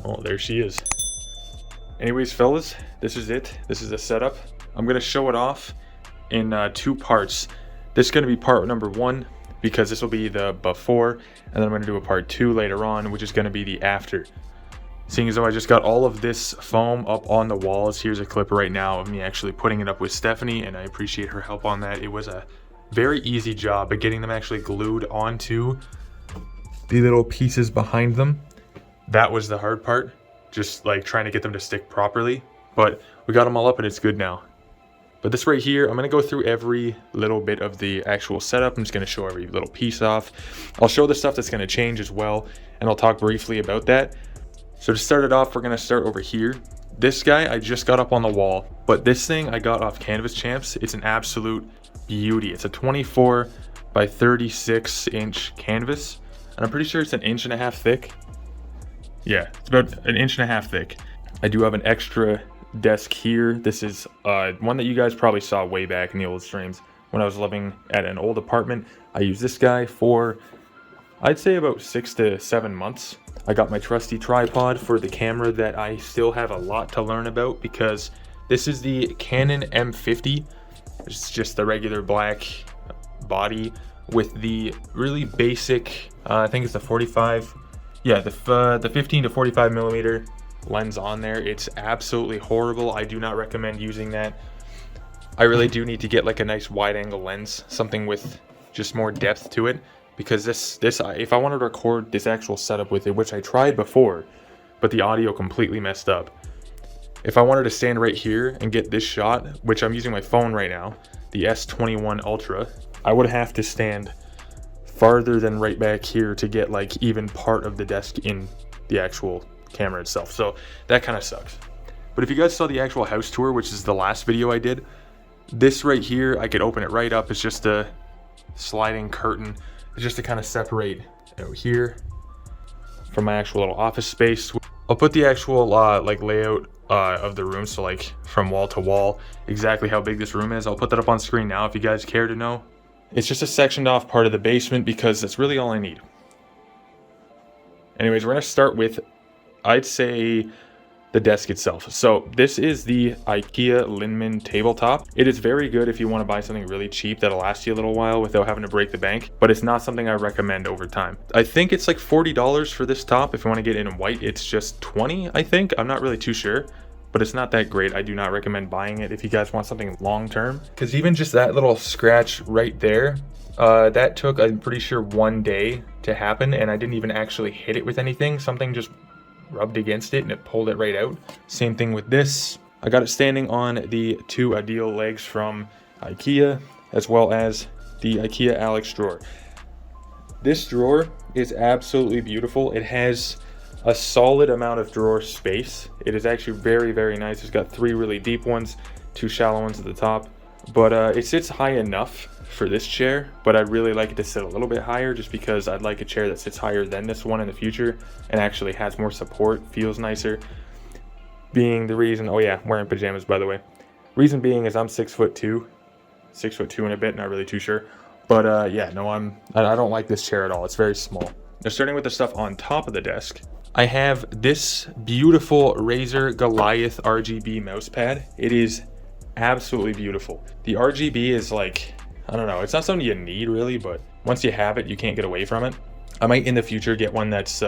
Oh, there she is. Anyways, fellas, this is it. This is the setup. I'm gonna show it off in 2 parts. This is gonna be part number 1 because this will be the before, and then I'm gonna do a part 2 later on, which is gonna be the after. Seeing as though I just got all of this foam up on the walls, here's a clip right now of me actually putting it up with Stephanie, and I appreciate her help on that. It was a very easy job, but getting them actually glued onto the little pieces behind them, that was the hard part. Just like trying to get them to stick properly, but we got them all up and it's good now. But this right here, I'm gonna go through every little bit of the actual setup. I'm just gonna show every little piece off. I'll show the stuff that's gonna change as well, and I'll talk briefly about that. So to start it off, we're gonna start over here. This guy I just got up on the wall, but this thing I got off Canvas Champs. It's an absolute beauty. It's a 24 by 36 inch canvas, and I'm pretty sure it's 1.5 inches thick. Yeah, it's about 1.5 inches thick. I do have an extra desk here. This is one that you guys probably saw way back in the old streams when I was living at an old apartment. I used this guy for, I'd say, about 6 to 7 months. I got my trusty tripod for the camera that I still have a lot to learn about, because this is the Canon M50. It's just the regular black body with the really basic, I think it's the 45. Yeah, the 15 to 45 millimeter lens on there. It's absolutely horrible. I do not recommend using that. I really do need to get like a nice wide angle lens, something with just more depth to it, because this if I wanted to record this actual setup with it, which I tried before, but the audio completely messed up. If I wanted to stand right here and get this shot, which I'm using my phone right now, the S21 Ultra, I would have to stand farther than right back here to get like even part of the desk in the actual camera itself. So that kind of sucks. But if you guys saw the actual house tour, which is the last video I did, this right here, I could open it right up. It's just a sliding curtain. It's just to kind of separate out here from my actual little office space. I'll put the actual like layout of the room, so like from wall to wall, exactly how big this room is. I'll put that up on screen now if you guys care to know. It's just a sectioned off part of the basement because that's really all I need. Anyways, we're gonna start with, I'd say, the desk itself. So this is the IKEA Linman tabletop. It is very good if you want to buy something really cheap that'll last you a little while without having to break the bank, but it's not something I recommend over time. I think it's like $40 for this top. If you want to get it in white, it's just $20, I think. I'm not really too sure, but it's not that great. I do not recommend buying it if you guys want something long term, because even just that little scratch right there, that took, I'm pretty sure, 1 day to happen, and I didn't even actually hit it with anything. Something just rubbed against it and it pulled it right out. Same thing with this. I got it standing on the 2 Ideal legs from IKEA, as well as the IKEA Alex drawer. This drawer is absolutely beautiful. It has a solid amount of drawer space. It is actually very, very nice. It's got 3 really deep ones, 2 shallow ones at the top, but it sits high enough for this chair, but I'd really like it to sit a little bit higher, just because I'd like a chair that sits higher than this one in the future and actually has more support, feels nicer. Being the reason, oh yeah, wearing pajamas by the way. Reason being is I'm 6'2", 6'2" and a bit, not really too sure. But yeah, no, I don't like this chair at all. It's very small. Now, starting with the stuff on top of the desk, I have this beautiful Razer Goliath RGB mouse pad. It is absolutely beautiful. The RGB is like, I don't know, it's not something you need really, but once you have it, you can't get away from it. I might in the future get one that's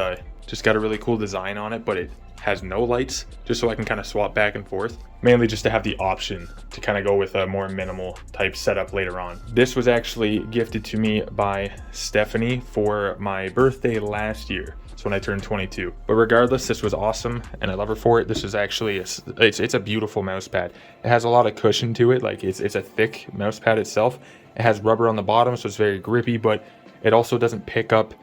just got a really cool design on it, but it has no lights, just so I can kind of swap back and forth. Mainly just to have the option to kind of go with a more minimal type setup later on. This was actually gifted to me by Stephanie for my birthday last year. So when I turned 22. But regardless, this was awesome, and I love her for it. This is actually, it's a beautiful mouse pad. It has a lot of cushion to it, like it's a thick mouse pad itself. It has rubber on the bottom, so it's very grippy, but it also doesn't pick up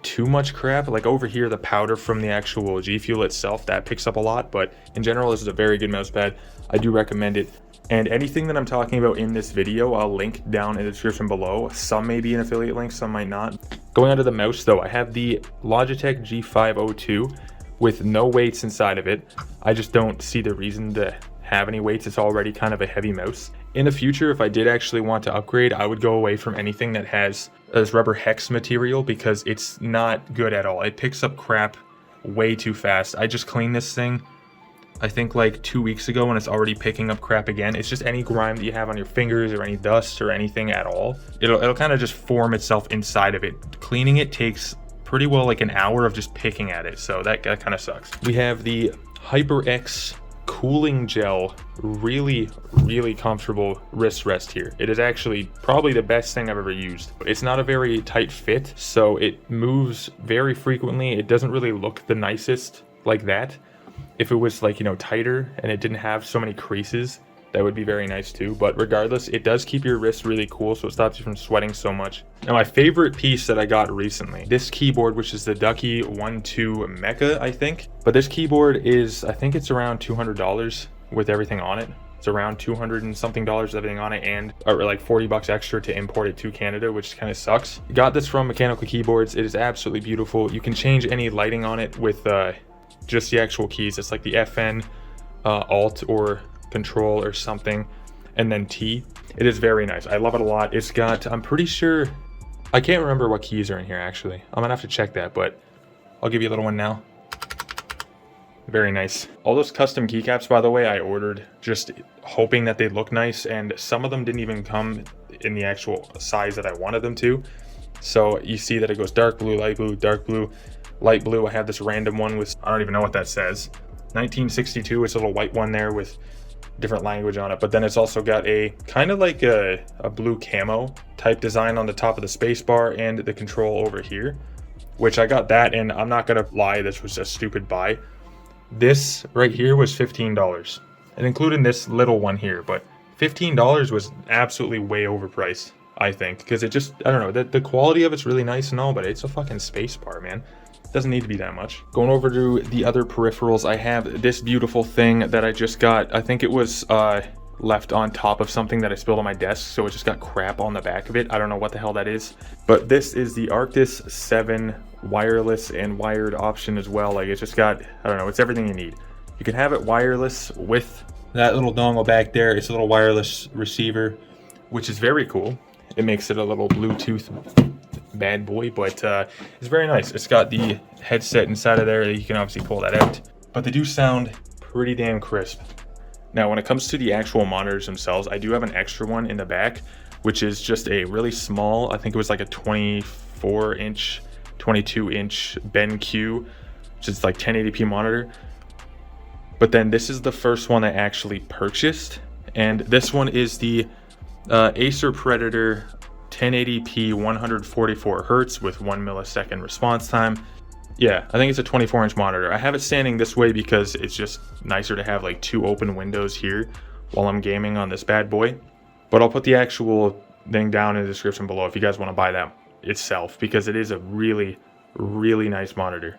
too much crap. Like over here, the powder from the actual G Fuel itself, that picks up a lot, but in general, this is a very good mouse pad. I do recommend it. And anything that I'm talking about in this video, I'll link down in the description below. Some may be an affiliate link, some might not. Going onto the mouse though, I have the Logitech G502 with no weights inside of it. I just don't see the reason to have any weights. It's already kind of a heavy mouse. In the future, if I did actually want to upgrade, I would go away from anything that has this rubber hex material, because it's not good at all. It picks up crap way too fast. I just cleaned this thing, I think like 2 weeks ago, and it's already picking up crap again. It's just any grime that you have on your fingers or any dust or anything at all. It'll kind of just form itself inside of it. Cleaning it takes pretty well like an hour of just picking at it, so that kind of sucks. We have the Hyperx Cooling Gel, really comfortable wrist rest here. It is actually probably the best thing I've ever used. It's not a very tight fit, so it moves very frequently. It doesn't really look the nicest like that. If it was like, you know, tighter and it didn't have so many creases, that would be very nice too. But regardless, it does keep your wrist really cool, so it stops you from sweating so much. Now, my favorite piece that I got recently, this keyboard, which is the Ducky 1-2 Mecha, I think. But this keyboard is, I think it's around $200 with everything on it. It's around 200 and something dollars, everything on it, and or like 40 bucks extra to import it to Canada, which kind of sucks. Got this from Mechanical Keyboards. It is absolutely beautiful. You can change any lighting on it with just the actual keys. It's like the FN, Alt or Control or something, and then T. It is very nice. I love it a lot. It's got, I'm pretty sure, I can't remember what keys are in here actually. I'm gonna have to check that, but I'll give you a little one now. Very nice. All those custom keycaps, by the way, I ordered just hoping that they look nice, and some of them didn't even come in the actual size that I wanted them to. So you see that it goes dark blue, light blue, dark blue, light blue. I have this random one with, I don't even know what that says. 1962, it's a little white one there with different language on it, but then it's also got a kind of like a blue camo type design on the top of the space bar and the control over here, which I got that, and I'm not gonna lie, this was a stupid buy. This right here was $15, and including this little one here, but $15 was absolutely way overpriced, I think, because it just, I don't know, the quality of it's really nice and all, but it's a fucking space bar, man. Doesn't need to be that much. Going over to the other peripherals, I have this beautiful thing that I just got. I think it was left on top of something that I spilled on my desk, so it just got crap on the back of it. I don't know what the hell that is, but this is the Arctis 7 wireless and wired option as well. Like, it's just got, I don't know, it's everything you need. You can have it wireless with that little dongle back there. It's a little wireless receiver, which is very cool. It makes it a little Bluetooth bad boy, but it's very nice. It's got the headset inside of there. You can obviously pull that out, but they do sound pretty damn crisp. Now, when it comes to the actual monitors themselves, I do have an extra one in the back, which is just a really small, I think it was like a 24-inch, 22-inch BenQ, which is like 1080p monitor. But then this is the first one I actually purchased, and this one is the Acer Predator 1080p 144 hertz with 1 millisecond response time. Yeah, I think it's a 24-inch monitor. I have it standing this way because it's just nicer to have like two open windows here while I'm gaming on this bad boy. But I'll put the actual thing down in the description below if you guys want to buy that itself, because it is a really nice monitor.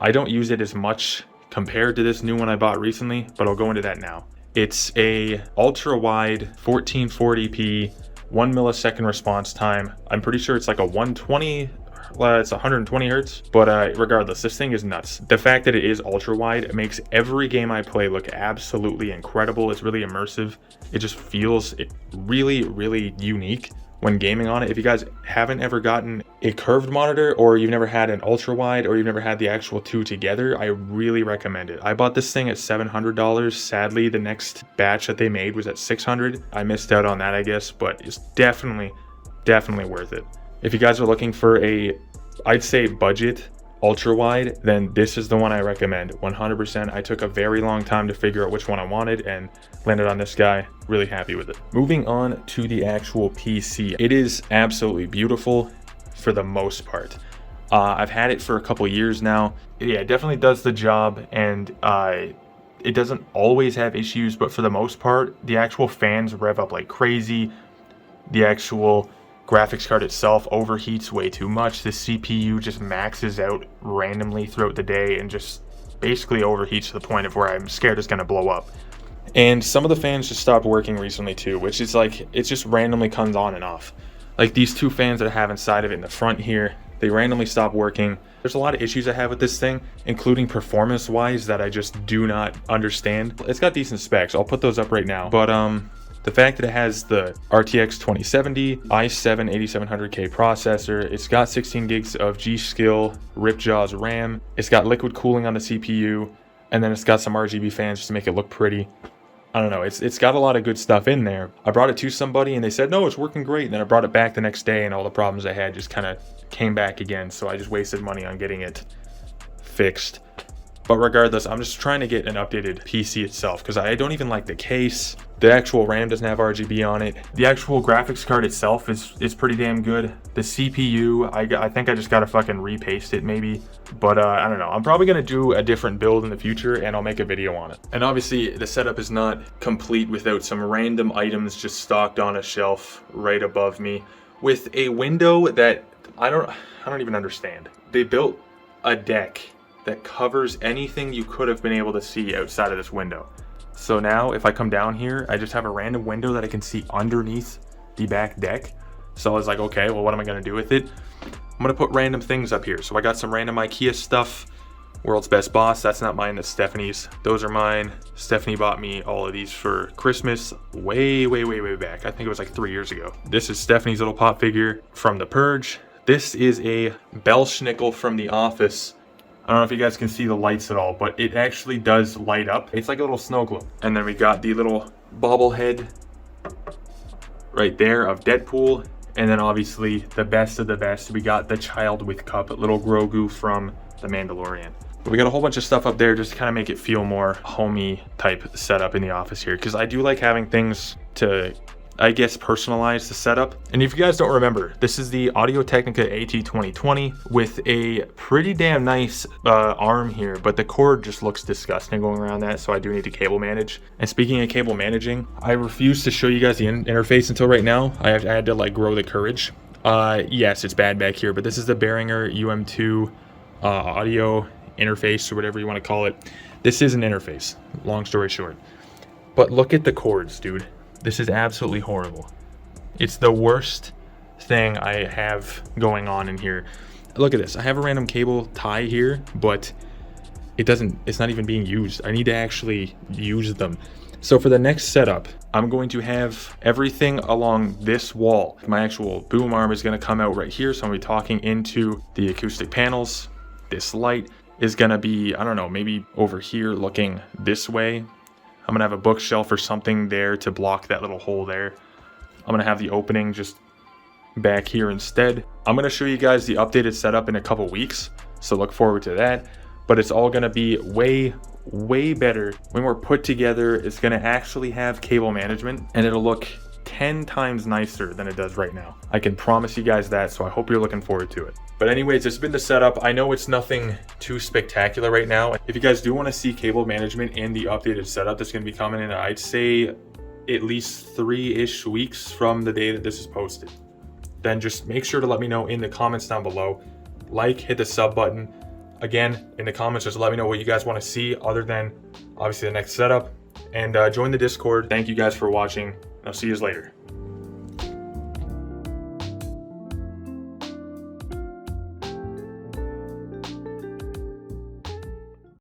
I don't use it as much compared to this new one I bought recently, but I'll go into that now. It's a ultra wide 1440p 1 millisecond response time. I'm pretty sure it's like a 120, it's 120 hertz, but regardless, this thing is nuts. The fact that it is ultra wide, it makes every game I play look absolutely incredible. It's really immersive. It just feels really unique when gaming on it. If you guys haven't ever gotten a curved monitor, or you've never had an ultra wide, or you've never had the actual two together, I really recommend it. I bought this thing at $700. Sadly, the next batch that they made was at $600. I missed out on that, I guess, but it's definitely worth it. If you guys are looking for a, I'd say budget ultra wide, then this is the one I recommend 100%. I took a very long time to figure out which one I wanted and landed on this guy. Really happy with it. Moving on to the actual PC, it is absolutely beautiful for the most part. I've had it for a couple years now. Yeah, it definitely does the job, and it doesn't always have issues, but for the most part, the actual fans rev up like crazy. The actual graphics card itself overheats way too much. The CPU just maxes out randomly throughout the day and just basically overheats to the point of where I'm scared it's gonna blow up. And some of the fans just stopped working recently too, which is like, it just randomly comes on and off. Like these two fans that I have inside of it in the front here, they randomly stop working. There's a lot of issues I have with this thing, including performance wise, that I just do not understand. It's got decent specs. I'll put those up right now. But The fact that it has the RTX 2070 i7 8700K processor, it's got 16 gigs of G.Skill Ripjaws RAM, it's got liquid cooling on the CPU, and then it's got some RGB fans just to make it look pretty. I don't know, it's got a lot of good stuff in there. I brought it to somebody and they said, no, it's working great. And then I brought it back the next day and all the problems I had just kind of came back again. So I just wasted money on getting it fixed. But regardless, I'm just trying to get an updated PC itself because I don't even like the case. The actual RAM doesn't have RGB on it. The actual graphics card itself is pretty damn good. The CPU, I think I just gotta fucking repaste it maybe. But I don't know. I'm probably gonna do a different build in the future and I'll make a video on it. And obviously the setup is not complete without some random items just stocked on a shelf right above me with a window that I don't even understand. They built a deck that covers anything you could have been able to see outside of this window. So now if I come down here, I just have a random window that I can see underneath the back deck. So I was like, okay, well, what am I gonna do with it? I'm gonna put random things up here. So I got some random IKEA stuff. World's Best Boss, that's not mine, that's Stephanie's. Those are mine. Stephanie bought me all of these for Christmas way back. I think it was like 3 years ago. This is Stephanie's little pop figure from The Purge. This is a Belschnickel from The Office. I don't know if you guys can see the lights at all, but it actually does light up. It's like a little snow globe. And then we got the little bobblehead right there of Deadpool. And then obviously the best of the best, we got the child with cup, little Grogu from The Mandalorian. But we got a whole bunch of stuff up there just to kind of make it feel more homey type setup in the office here. Because I do like having things to, I guess, personalize the setup. And if you guys don't remember, this is the Audio-Technica AT2020 with a pretty damn nice arm here, but the cord just looks disgusting going around that, so I do need to cable manage. And speaking of cable managing, I refuse to show you guys the interface until right now. I had to like grow the courage. Yes, it's bad back here, but this is the Behringer UM2 audio interface or whatever you want to call it. This is an interface, long story short. But look at the cords, dude. This is absolutely horrible. It's the worst thing I have going on in here. Look at this. I have a random cable tie here, but it's not even being used. I need to actually use them. So for the next setup, I'm going to have everything along this wall. My actual boom arm is going to come out right here. So I'm going to be talking into the acoustic panels. This light is going to be, I don't know, maybe over here looking this way. I'm gonna have a bookshelf or something there to block that little hole there. I'm gonna have the opening just back here instead. I'm gonna show you guys the updated setup in a couple weeks, so look forward to that. But it's all gonna be way better when we're put together. It's gonna actually have cable management and it'll look 10 times nicer than it does right now. I can promise you guys that, so I hope you're looking forward to it. But anyways, it's been the setup. I know it's nothing too spectacular right now. If you guys do want to see cable management in the updated setup that's going to be coming in, I'd say at least 3-ish weeks from the day that this is posted. Then just make sure to let me know in the comments down below. Like, hit the sub button. Again, in the comments, just let me know what you guys want to see other than obviously the next setup. And join the Discord. Thank you guys for watching. I'll see you later.